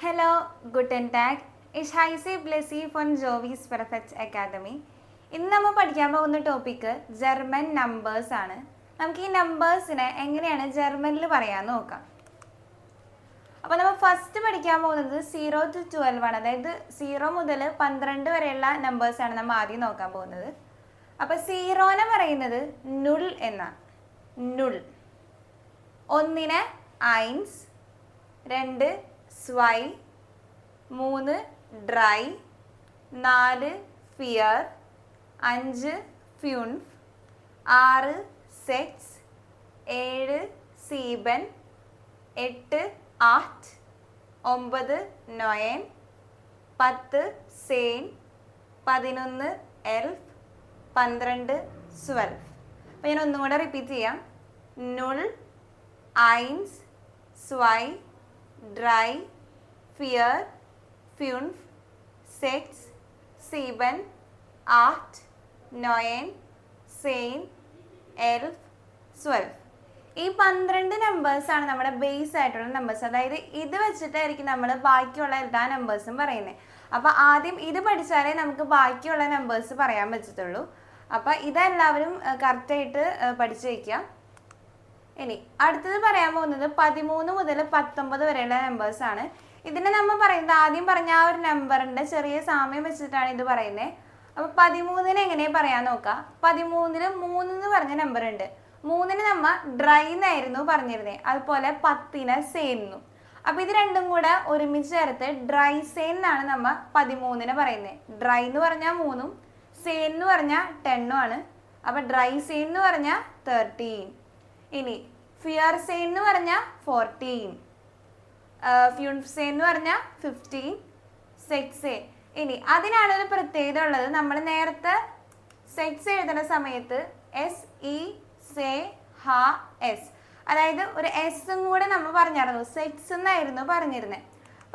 Hello, guten Tag. Ich heiße Blessy von Jovis Perfect Academy. ഇന്ന് നമ്മൾ പഠിക്കാൻ പോകുന്ന ടോപ്പിക്ക് ജർമ്മൻ നമ്പേഴ്സ് ആണ്. നമുക്ക് ഈ നമ്പേഴ്സിനെ എങ്ങനെയാണ് ജർമ്മനിൽ പറയാമെന്ന് നോക്കാം. അപ്പോൾ നമ്മൾ ഫസ്റ്റ് പഠിക്കാൻ പോകുന്നത് 0 to 12 ആണ്. അതായത് 0 മുതൽ 12 വരെയുള്ള നമ്പേഴ്സാണ് നമ്മൾ ആദ്യം നോക്കാൻ പോകുന്നത്. അപ്പോൾ 0നെ പറയുന്നത് നുൾ എന്നാണ്. Null. 1നെ 1, 2 zwei, 3 drei, 4 vier, 5 fünf, 6 sechs, 7 sieben, 8 acht, 9 neun, 10 zehn, 11 elf, 12 12. അപ്പോൾ ഞാൻ ഒന്നും കൂടെ റിപ്പീറ്റ് ചെയ്യാം. 0 1 2 3 4 5 6 7 8 9 10 11 12. ഈ 12 നമ്പേഴ്സാണ് നമ്മുടെ ബേസ് ആയിട്ടുള്ള നമ്പേഴ്സ്. അതായത് ഇത് വെച്ചിട്ടായിരിക്കും നമ്മൾ ബാക്കിയുള്ള എല്ലാ നമ്പേഴ്സും പറയുന്നത്. അപ്പോൾ ആദ്യം ഇത് പഠിച്ചാലേ നമുക്ക് ബാക്കിയുള്ള നമ്പേഴ്സ് പറയാൻ പറ്റത്തുള്ളൂ. അപ്പോൾ ഇതെല്ലാവരും കറക്റ്റായിട്ട് പഠിച്ചു വയ്ക്കുക. ഇനി അടുത്തത് പറയാൻ പോകുന്നത് 13 മുതൽ 19 വരെയുള്ള നമ്പേഴ്സാണ്. ഇതിനെ നമ്മൾ പറയുന്നത് ആദ്യം പറഞ്ഞ ആ ഒരു നമ്പറിൻ്റെ ചെറിയ സാമ്യം വെച്ചിട്ടാണ് ഇത് പറയുന്നത്. അപ്പോൾ 13നെ എങ്ങനെ പറയാൻ നോക്കാം. 13ൽ 3 എന്ന് പറഞ്ഞ നമ്പർ ഉണ്ട്. 3ന് നമ്മൾ ഡ്രൈ എന്നായിരുന്നു പറഞ്ഞിരുന്നത്. അതുപോലെ 10നെ സെയിന്നു. അപ്പോൾ ഇത് രണ്ടും കൂടെ ഒരുമിച്ച് ചേർത്ത് ഡ്രൈ സെയിൻ എന്നാണ് നമ്മൾ 13നെ പറയുന്നത്. ഡ്രൈ എന്ന് പറഞ്ഞാൽ 3ഉം സെയിൻ എന്ന് പറഞ്ഞാൽ 10ഉം ആണ്. അപ്പോൾ ഡ്രൈ സെയിൻ എന്ന് പറഞ്ഞാൽ 13. ഇനി ഫിയർ സെയിൻ എന്ന് പറഞ്ഞാൽ 14, ഫ്യൂൺഫ് സെയിൻ എന്ന് പറഞ്ഞാൽ 15, സെക്സ്. ഇനി അതിനാണൊരു പ്രത്യേകത ഉള്ളത്. നമ്മൾ നേരത്തെ സെക്സ് എഴുതുന്ന സമയത്ത് SECHS, അതായത് ഒരു എസും കൂടെ നമ്മൾ പറഞ്ഞിരുന്നു. സെക്സ് എന്നായിരുന്നു പറഞ്ഞിരുന്നത്.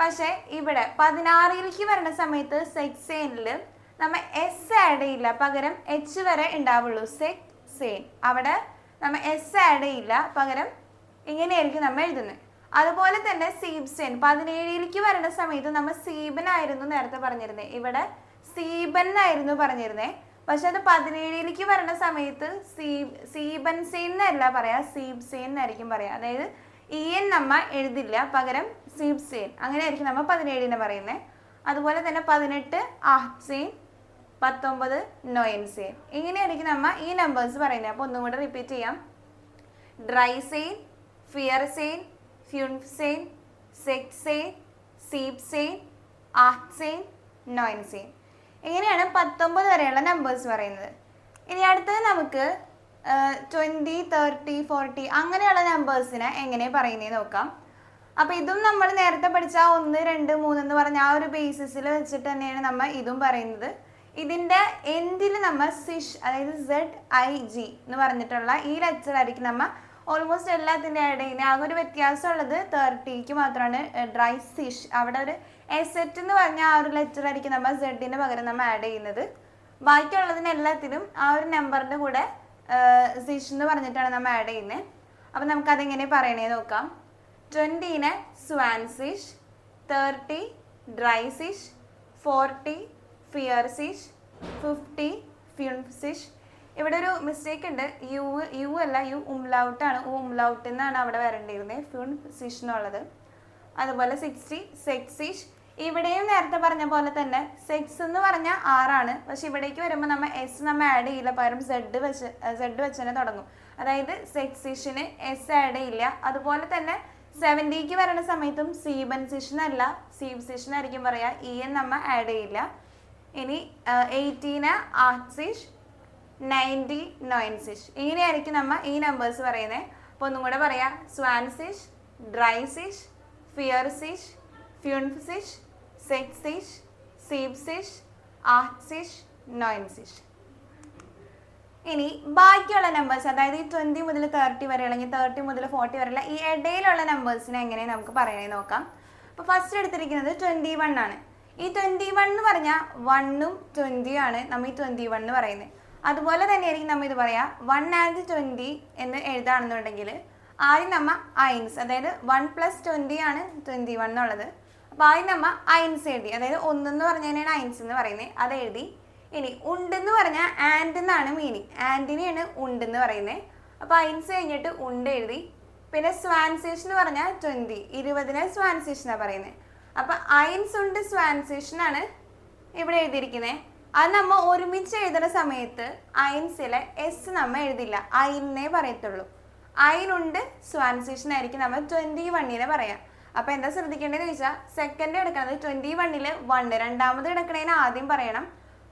പക്ഷേ ഇവിടെ 16ലേക്ക് വരുന്ന സമയത്ത് സെക്സ് സെയിനിൽ നമ്മൾ എസ് ആഡ് ചെയ്യില്ല, പകരം H വരെ ഉണ്ടാവുള്ളൂ. സെക് സെയിൻ അവിടെ നമ്മൾ എസ് ആഡ് ചെയ്യില്ല, പകരം ഇങ്ങനെയായിരിക്കും നമ്മൾ എഴുതുന്നത്. അതുപോലെ തന്നെ സീബ്സെൻ 17ലേക്ക് വരുന്ന സമയത്ത് നമ്മൾ സീബൻ ആയിരുന്നു നേരത്തെ പറഞ്ഞിരുന്നത്. ഇവിടെ സീബൻ ആയിരുന്നു പറഞ്ഞിരുന്നത്. പക്ഷെ അത് 17ലേക്ക് വരുന്ന സമയത്ത് സീബൻ സെയിൻ എന്നല്ല പറയാ, സീബ്സെയിൻ എന്നായിരിക്കും പറയാം. അതായത് EN നമ്മൾ എഴുതില്ല, പകരം സീബ്സെയിൻ അങ്ങനെയായിരിക്കും നമ്മൾ 17നെ പറയുന്നത്. അതുപോലെ തന്നെ 18 ആഹ്സെയിൻ, 19 നോയൻസെയിൻ. ഇങ്ങനെയായിരിക്കും നമ്മൾ ഈ നമ്പേഴ്സ് പറയുന്നത്. അപ്പോൾ ഒന്നും കൂടെ റിപ്പീറ്റ് ചെയ്യാം. ഡ്രൈ സെയിൻ, ഫിയർ സെയിൻ, ഫ്യൂൺഫ് സെയിൻ, സെക്സ് സെയിൻ, സീബ് സെയിൻ, ആഹ്റ്റ് സെയിൻ, നോയൻ സെയിൻ. ഇങ്ങനെയാണ് 19 വരെയുള്ള നമ്പേഴ്സ് പറയുന്നത്. ഇനി അടുത്തത് നമുക്ക് 20, 30, 40 അങ്ങനെയുള്ള നമ്പേഴ്സിനെ എങ്ങനെ പറയുന്നത് നോക്കാം. അപ്പോൾ ഇതും നമ്മൾ നേരത്തെ പഠിച്ച 1, 2, 3 എന്ന് പറഞ്ഞ ആ ഒരു ബേസിസിൽ വെച്ചിട്ട് തന്നെയാണ് നമ്മൾ ഇതും പറയുന്നത്. ഇതിൻ്റെ എൻഡിൽ നമ്മൾ സിഷ്, അതായത് ZIG എന്ന് പറഞ്ഞിട്ടുള്ള ഈ ലെറ്റർ ആയിരിക്കും നമ്മൾ ഓൾമോസ്റ്റ് എല്ലാത്തിൻ്റെ ആഡ് ചെയ്യുന്നത്. ആകെ ഒരു വ്യത്യാസമുള്ളത് 30ക്ക് മാത്രമാണ് ഡ്രൈ സിഷ്. അവിടെ ഒരു എസെറ്റ് എന്ന് പറഞ്ഞ ആ ഒരു ലെറ്റർ ആയിരിക്കും നമ്മൾ സെഡിന് പകരം നമ്മൾ ആഡ് ചെയ്യുന്നത്. ബാക്കിയുള്ളതിന് എല്ലാത്തിനും ആ ഒരു നമ്പറിൻ്റെ കൂടെ സിഷ് എന്ന് പറഞ്ഞിട്ടാണ് നമ്മൾ ആഡ് ചെയ്യുന്നത്. അപ്പോൾ നമുക്കതെങ്ങനെ പറയണേ നോക്കാം. 20നെ സ്വാൻ സിഷ്, 30 ഡ്രൈ സിഷ്, 40 ഫിയർ സിഷ്, 50 ഫ്യൂൺഫ് സിഷ്. ഇവിടെ ഒരു മിസ്റ്റേക്ക് ഉണ്ട്. യു അല്ല, യു ഉംലൗട്ടാണ്. ഉംലൗട്ട് എന്നാണ് അവിടെ വരേണ്ടിയിരുന്നത്, ഫ്യൂൺഫ് സിഷ് എന്നുള്ളത്. അതുപോലെ 60 സെക്സ് സിഷ്. ഇവിടെയും നേരത്തെ പറഞ്ഞ പോലെ തന്നെ സെക്സ് എന്ന് പറഞ്ഞാൽ 6ആണ്. പക്ഷെ ഇവിടേക്ക് വരുമ്പോൾ നമ്മൾ എസ് നമ്മൾ ആഡ് ചെയ്യില്ല, പകരം സെഡ് വെച്ച് തന്നെ തുടങ്ങും. അതായത് സെക്സ് സിഷിന് എസ് ആഡ് ചെയ്യില്ല. അതുപോലെ തന്നെ 70ക്ക് വരുന്ന സമയത്തും സീബൻ സിഷനല്ല, സീബ് സിഷനായിരിക്കും പറയുക. EN നമ്മൾ ആഡ് ചെയ്യില്ല. ഇനി 18ന് ആഹ്റ്റ് സിഷ്, 90 നോയൻ സിഷ്. ഇങ്ങനെയായിരിക്കും നമ്മൾ ഈ നമ്പേഴ്സ് പറയുന്നത്. അപ്പോൾ ഒന്നും കൂടെ പറയാം. സ്വാൻ സിഷ്, ഡ്രൈ സിഷ്, ഫിയർ സിഷ്, ഫ്യൂൺഫ് സിഷ്, സെക്സ് സിഷ്, സീബ് സിഷ്, ആഹ്റ്റ് സിഷ്, നോയൻ സിഷ്. ഇനി ബാക്കിയുള്ള നമ്പേഴ്സ്, അതായത് ഈ 20 മുതൽ 30 വരെ, അല്ലെങ്കിൽ 30 മുതൽ 40 വരെയുള്ള ഈ ഇടയിലുള്ള നമ്പേഴ്സിനെ എങ്ങനെ നമുക്ക് പറയണേ നോക്കാം. അപ്പോൾ ഫസ്റ്റ് എടുത്തിരിക്കുന്നത് 21 ആണ്. ഈ 21 എന്ന് പറഞ്ഞാൽ 1ഉം 20 ആണ് നമ്മൾ ഈ 21 എന്ന് പറയുന്നത്. അതുപോലെ തന്നെയായിരിക്കും നമ്മൾ ഇത് പറയാം. 1 and 20 എന്ന് എഴുതാണെന്നുണ്ടെങ്കിൽ ആദ്യം നമ്മൾ 1, അതായത് 1 + 20 ആണ് 21 എന്നുള്ളത്. അപ്പോൾ ആദ്യം നമ്മൾ അയൻസ് എഴുതി, അതായത് ഒന്നെന്ന് പറഞ്ഞതിനാണ് അയൻസ് എന്ന് പറയുന്നത്, അത് എഴുതി. ഇനി ഉണ്ടെന്ന് പറഞ്ഞാൽ ആൻഡ് എന്നാണ് മീനിങ്, ആൻഡിനെയാണ് ഉണ്ടെന്ന് പറയുന്നത്. അപ്പോൾ അയൻസ് കഴിഞ്ഞിട്ട് ഉണ്ട് എഴുതി. പിന്നെ സ്വാൻസേഷൻ എന്ന് പറഞ്ഞാൽ 20, 20നെ സ്വാൻസേഷനാണ് പറയുന്നത്. അപ്പം അയൻസ് ഉണ്ട് സ്വാൻസേഷനാണ് ഇവിടെ എഴുതിയിരിക്കുന്നത്. അത് നമ്മൾ ഒരുമിച്ച് എഴുതുന്ന സമയത്ത് അയൻസിലെ എസ് നമ്മൾ എഴുതില്ല, അയിനെ പറയത്തുള്ളൂ. അയിനുണ്ട് സ്വാൻസേഷൻ ആയിരിക്കും നമ്മൾ 21നെ പറയാം. അപ്പം എന്താ ശ്രദ്ധിക്കേണ്ടതെന്ന് ചോദിച്ചാൽ സെക്കൻഡ് എടുക്കുന്നത് 21ൽ 1, രണ്ടാമത് എടുക്കണേന് ആദ്യം പറയണം.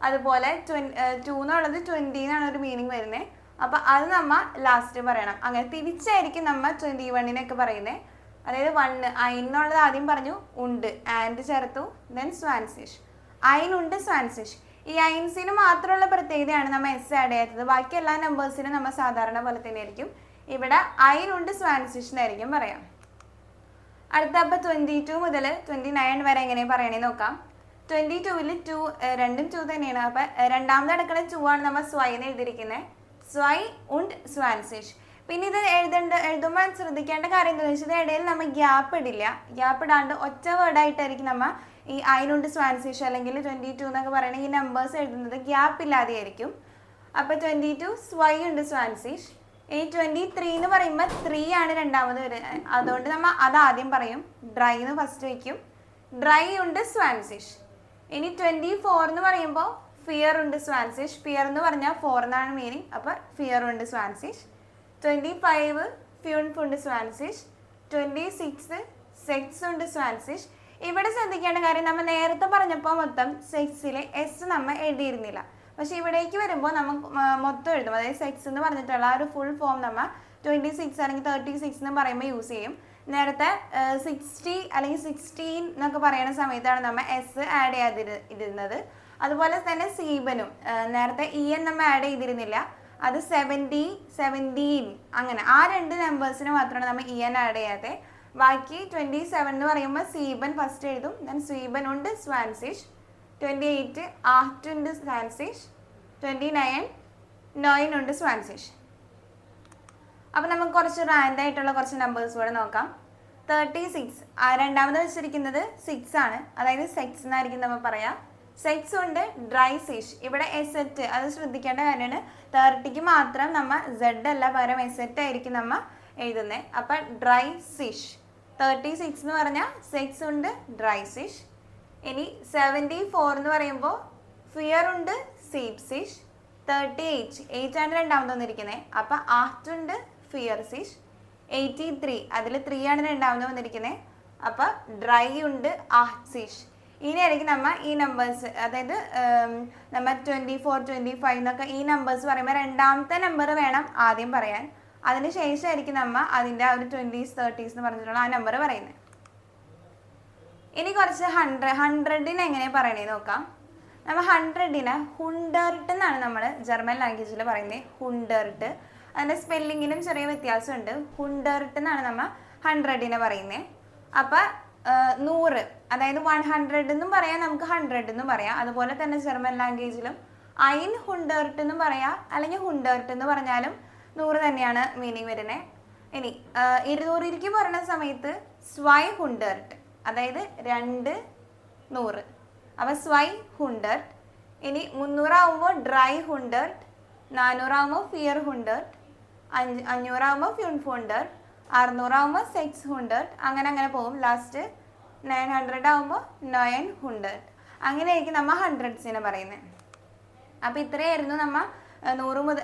അതുപോലെ 2 എന്നുള്ളത് 20 എന്നാണ് ഒരു മീനിങ് വരുന്നത്. അപ്പം അത് നമ്മൾ ലാസ്റ്റ് പറയണം. അങ്ങനെ തിരിച്ചായിരിക്കും നമ്മൾ 21നെയൊക്കെ പറയുന്നത്. അതായത് 1 അയിനുള്ളത് ആദ്യം പറഞ്ഞു, ഉണ്ട് ആൻഡ് ചേർത്തു, ദെൻ സ്വാൻസേഷൻ. അയിനുണ്ട് സ്വാൻസേഷൻ. ഈ അയിൻസിന് മാത്രമുള്ള പ്രത്യേകതയാണ് നമ്മൾ എസ് ആഡ് ചെയ്യാത്തത്. ബാക്കി എല്ലാ നമ്പേഴ്സിനും നമ്മൾ സാധാരണ പോലെ തന്നെ ആയിരിക്കും. ഇവിടെ അയിനുണ്ട് സ്വാൻസേഷൻ ആയിരിക്കും പറയാം. അടുത്ത അപ്പം 22 മുതൽ 29 വരെ എങ്ങനെ പറയണേ നോക്കാം. 22ൽ 2 രണ്ടും 2 തന്നെയാണ്. അപ്പം രണ്ടാമത് എടുക്കുന്ന 2 ആണ് നമ്മൾ സ്വൈന്ന് എഴുതിയിരിക്കുന്നത്. സ്വൈ ഉണ്ട് സ്വാൻസേഷൻ. പിന്നെ ഇത് എഴുതുമ്പോൾ ശ്രദ്ധിക്കേണ്ട കാര്യം എന്താണെന്ന് വെച്ചാൽ ഇടയിൽ നമ്മൾ ഗ്യാപ്പ് ഇടില്ല. ഗ്യാപ്പ് ഇടാണ്ട് ഒറ്റ വേർഡായിട്ടായിരിക്കും നമ്മൾ ഈ അയിനുണ്ട് സ്വാൻസേഷൻ അല്ലെങ്കിൽ 22 എന്നൊക്കെ പറയുന്നത് ഈ നമ്പേഴ്സ് എഴുതുന്നത് ഗ്യാപ്പ് ഇല്ലാതെ ആയിരിക്കും. അപ്പോൾ 22 സ്വൈ ഉണ്ട് സ്വാൻസേഷൻ. ഈ 23 എന്ന് പറയുമ്പോൾ 3 ആണ് രണ്ടാമത് വരുന്നത്, അതുകൊണ്ട് നമ്മൾ അത് ആദ്യം പറയും, ഡ്രൈ എന്ന് ഫസ്റ്റ് വയ്ക്കും. ഡ്രൈ ഉണ്ട് സ്വാൻസേഷൻ. ഇനി 24 എന്ന് പറയുമ്പോൾ ഫിയർ ഉണ്ട് സ്വാൻസേഷൻ. ഫിയർ എന്ന് പറഞ്ഞാൽ 4 എന്നാണ് മീനിങ്, അപ്പോൾ ഫിയർ ഉണ്ട് സ്വാൻസേഷൻ. 25 ഫ്യൂൺഫ് ഉണ്ട് സ്വാൻസേഷൻ. 26 സെക്സ് ഉണ്ട് സ്വാൻസേഷൻ. ഇവിടെ ശ്രദ്ധിക്കേണ്ട കാര്യം നമ്മൾ നേരത്തെ പറഞ്ഞപ്പോൾ മൊത്തം സെക്സിലെ എസ് നമ്മൾ എഴുതിയിരുന്നില്ല. പക്ഷെ ഇവിടേക്ക് വരുമ്പോൾ നമുക്ക് മൊത്തം എഴുതും. അതായത് സെക്സ് എന്ന് പറഞ്ഞിട്ടുള്ള ആ ഒരു ഫുൾ ഫോം നമ്മൾ 26 അല്ലെങ്കിൽ 36 എന്ന് പറയുമ്പോൾ യൂസ് ചെയ്യും. നേരത്തെ 60 അല്ലെങ്കിൽ 16 എന്നൊക്കെ പറയുന്ന സമയത്താണ് നമ്മൾ എസ് ആഡ് ചെയ്യാതിരുന്നത്. അതുപോലെ തന്നെ സീബനും നേരത്തെ എൻ നമ്മൾ ആഡ് ചെയ്തിരുന്നില്ല. അത് 70, 17 അങ്ങനെ ആ 2 നമ്പേഴ്സിന് മാത്രമാണ് നമ്മൾ എൻ ആഡ് ചെയ്യാതെ. ബാക്കി 27 എന്ന് പറയുമ്പോൾ സീബൻ ഫസ്റ്റ് എഴുതും, ദെൻ സ്വീബൻ ഉണ്ട് സ്വാൻസേഷൻ. 28 ആഹ്റ്റ് ഉണ്ട് സ്വാൻസേഷൻ. 29 നോയിൻ ഉണ്ട് സ്വാൻസേഷൻ. അപ്പം നമുക്ക് കുറച്ച് റാൻഡ് ആയിട്ടുള്ള കുറച്ച് നമ്പേഴ്സ് കൂടെ നോക്കാം. 36 രണ്ടാമത് വെച്ചിരിക്കുന്നത് 6 ആണ്, അതായത് സെക്സ് എന്നായിരിക്കും നമ്മൾ പറയാം. സെക്സ് ഉണ്ട് ഡ്രൈ സീഷ്. ഇവിടെ എസെറ്റ് അത് ശ്രദ്ധിക്കേണ്ട കാര്യമാണ്. 30ക്ക് മാത്രം നമ്മൾ സെഡ് അല്ല പകരം എസെറ്റ് ആയിരിക്കും നമ്മൾ എഴുതുന്നത്. അപ്പം ഡ്രൈ സീഷ്. 36 എന്ന് പറഞ്ഞാൽ സെക്സ് ഉണ്ട് ഡ്രൈ സീഷ്. ഇനി 74 എന്ന് പറയുമ്പോൾ ഫിയർ ഉണ്ട് സീപ് സീഷ്. 38 ആണ് രണ്ടാമത് വന്നിരിക്കുന്നത്, അപ്പം ആഹ്റ്റ് ഉണ്ട് ഫിയർ സീഷ്. 83 അതിൽ 3 ആണ് രണ്ടാമത് വന്നിരിക്കുന്നത്, അപ്പം ഡ്രൈ ഉണ്ട് ആഹ്റ്റ് സീഷ്. ഇനിയായിരിക്കും നമ്മൾ ഈ നമ്പേഴ്സ്, അതായത് നമ്മൾ 24, 25 എന്നൊക്കെ ഈ നമ്പേഴ്സ് പറയുമ്പോൾ രണ്ടാമത്തെ നമ്പർ വേണം ആദ്യം പറയാൻ. അതിന് ശേഷമായിരിക്കും നമ്മൾ അതിൻ്റെ ആ ഒരു 20s, 30s എന്ന് പറഞ്ഞിട്ടുള്ള ആ നമ്പർ പറയുന്നത്. ഇനി കുറച്ച് 100ന് എങ്ങനെ പറയണേ നോക്കാം. നമ്മൾ 100ന് ഹുണ്ടർട്ട് എന്നാണ് നമ്മൾ ജർമ്മൻ ലാംഗ്വേജിൽ പറയുന്നത്. ഹുണ്ടർട്ട്. അതിൻ്റെ സ്പെല്ലിങ്ങിനും ചെറിയ വ്യത്യാസമുണ്ട്. ഹുണ്ടർട്ട് എന്നാണ് നമ്മൾ 100ന് പറയുന്നത്. അപ്പം 100, അതായത് 100 എന്നും പറയാം, നമുക്ക് 100 എന്നും പറയാം. അതുപോലെ തന്നെ ജർമ്മൻ ലാംഗ്വേജിലും ഐൻ ഹുണ്ടർട്ട് എന്നും പറയാം, അല്ലെങ്കിൽ ഹുണ്ടർട്ട് എന്ന് പറഞ്ഞാലും 100 തന്നെയാണ് മീനിങ് വരുന്നത്. ഇനി 200ക്ക് പറയുന്ന സമയത്ത് സ്വൈ ഹുണ്ടർട്ട്, അതായത് 200. അപ്പം സ്വൈ ഹുണ്ടർട്ട്. ഇനി 300 ആകുമ്പോൾ ഡ്രൈ ഹുണ്ടർട്ട്. 400 ആകുമ്പോൾ ഫിയർ ഹുണ്ടർട്ട്. 500 ആകുമ്പോൾ ഫ്യൂൺഫ് ഹുണ്ടർട്ട്. 600 ആകുമ്പോൾ സെക്സ് ഹുണ്ടർട്ട്. അങ്ങനെ പോകും. ലാസ്റ്റ് 900 ആകുമ്പോൾ 900. അങ്ങനെയായിരിക്കും നമ്മൾ ഹൺഡ്രഡ്സിനെ പറയുന്നത്. അപ്പോൾ ഇത്രയായിരുന്നു നമ്മൾ 0 മുതൽ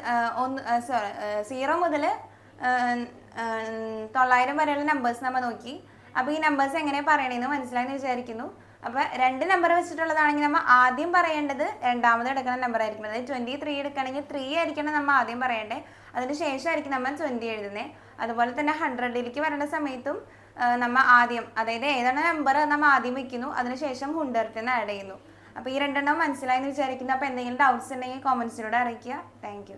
900 വരെയുള്ള നമ്പേഴ്സ് നമ്മൾ നോക്കി. അപ്പോൾ ഈ നമ്പേഴ്സ് എങ്ങനെ പറയണമെന്ന് മനസ്സിലായെന്ന് വിചാരിക്കുന്നു. അപ്പോൾ 2 നമ്പർ വെച്ചിട്ടുള്ളതാണെങ്കിൽ നമ്മൾ ആദ്യം പറയേണ്ടത് രണ്ടാമത് എടുക്കുന്ന നമ്പർ ആയിരിക്കും. അതായത് 23 എടുക്കുകയാണെങ്കിൽ 3 ആയിരിക്കണം നമ്മൾ ആദ്യം പറയേണ്ടത്. അതിന് ശേഷമായിരിക്കും നമ്മൾ 20 എഴുതുന്നത്. അതുപോലെ തന്നെ 100ലേക്ക് വരേണ്ട സമയത്തും നമ്മൾ ആദ്യം, അതായത് ഏതാണ് നമ്പർ നമ്മൾ ആദ്യം വയ്ക്കുന്നു, അതിനുശേഷം 100ന് ആഡ് ചെയ്യുന്നു. അപ്പോൾ ഈ 2 മനസ്സിലായെന്ന് വിചാരിക്കുന്നു. അപ്പോൾ എന്തെങ്കിലും ഡൗട്ട്സ് ഉണ്ടെങ്കിൽ കോമൻസിലൂടെ അറിയിക്കുക. Thank you.